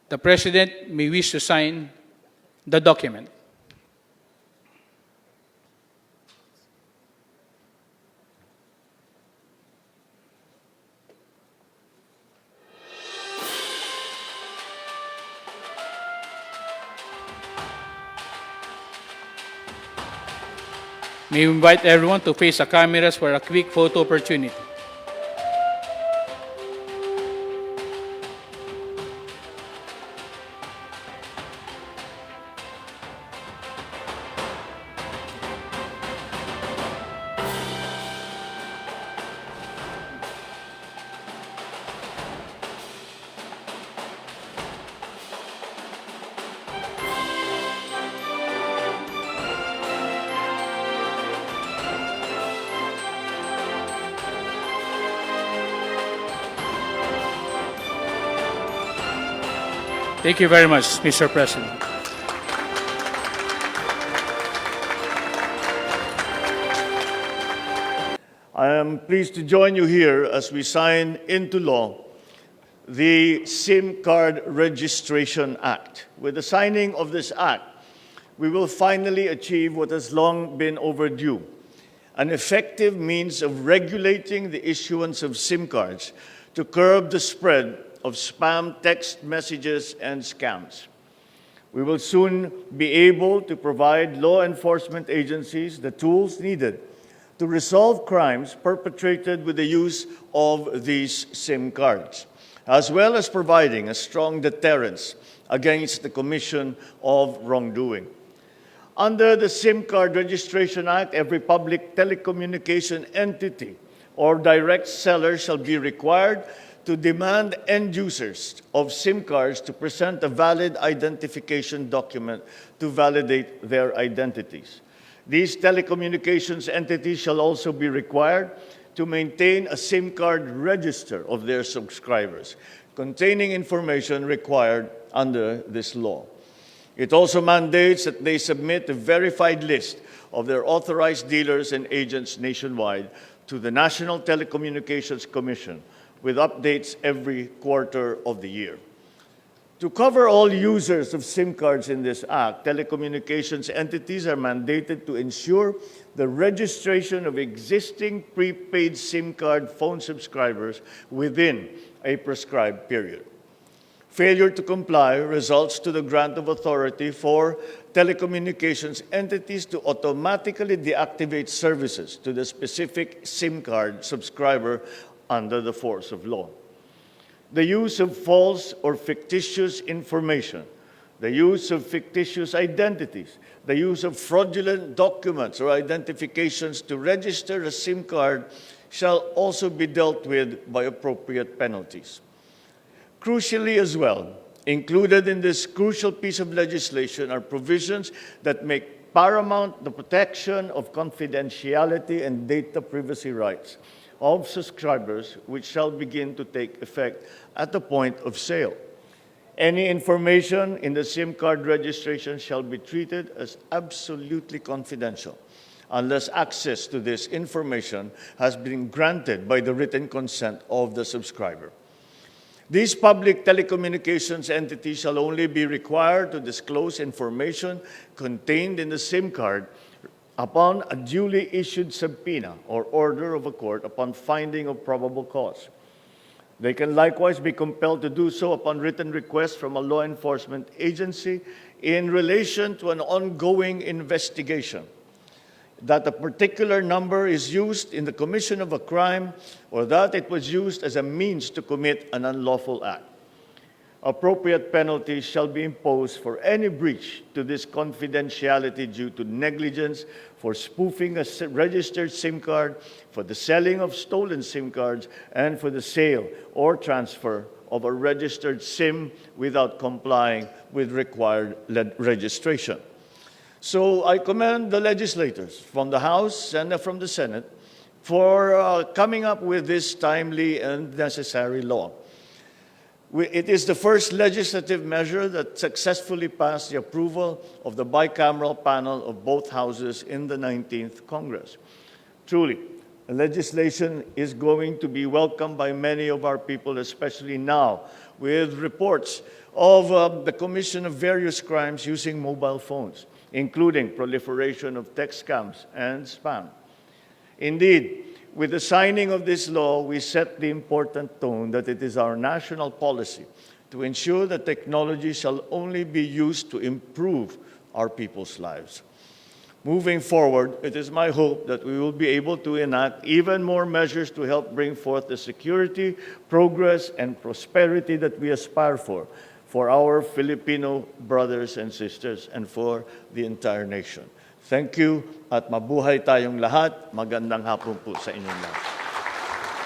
The President may wish to sign the document. May we invite everyone to face the cameras for a quick photo opportunity. Thank you very much, Mr. President. I am pleased to join you here as we sign into law the SIM Card Registration Act. With the signing of this act, we will finally achieve what has long been overdue, an effective means of regulating the issuance of SIM cards to curb the spread of spam text messages and scams. We will soon be able to provide law enforcement agencies the tools needed to resolve crimes perpetrated with the use of these SIM cards, as well as providing a strong deterrence against the commission of wrongdoing. Under the SIM Card Registration Act, every public telecommunication entity or direct seller shall be required to demand end users of SIM cards to present a valid identification document to validate their identities. These telecommunications entities shall also be required to maintain a SIM card register of their subscribers, containing information required under this law. It also mandates that they submit a verified list of their authorized dealers and agents nationwide to the National Telecommunications Commission, with updates every quarter of the year. To cover all users of SIM cards in this act, telecommunications entities are mandated to ensure the registration of existing prepaid SIM card phone subscribers within a prescribed period. Failure to comply results to the grant of authority for telecommunications entities to automatically deactivate services to the specific SIM card subscriber under the force of law. The use of false or fictitious information, the use of fictitious identities, the use of fraudulent documents or identifications to register a SIM card shall also be dealt with by appropriate penalties. Crucially as well, included in this crucial piece of legislation are provisions that make paramount the protection of confidentiality and data privacy rights of subscribers, which shall begin to take effect at the point of sale. Any information in the SIM card registration shall be treated as absolutely confidential unless access to this information has been granted by the written consent of the subscriber. These public telecommunications entities shall only be required to disclose information contained in the SIM card upon a duly issued subpoena or order of a court upon finding of probable cause. They can likewise be compelled to do so upon written request from a law enforcement agency in relation to an ongoing investigation, that a particular number is used in the commission of a crime or that it was used as a means to commit an unlawful act. Appropriate penalties shall be imposed for any breach to this confidentiality due to negligence, for spoofing a registered SIM card, for the selling of stolen SIM cards, and for the sale or transfer of a registered SIM without complying with required registration. So I commend the legislators from the House and from the Senate for coming up with this timely and necessary law. It is the first legislative measure that successfully passed the approval of the bicameral panel of both houses in the 19th Congress. Truly, the legislation is going to be welcomed by many of our people, especially now with reports of the commission of various crimes using mobile phones, including proliferation of text scams and spam. Indeed, with the signing of this law, we set the important tone that it is our national policy to ensure that technology shall only be used to improve our people's lives. Moving forward, it is my hope that we will be able to enact even more measures to help bring forth the security, progress, and prosperity that we aspire for our Filipino brothers and sisters and for the entire nation. Thank you at mabuhay tayong lahat. Magandang hapon po sa inyong lahat.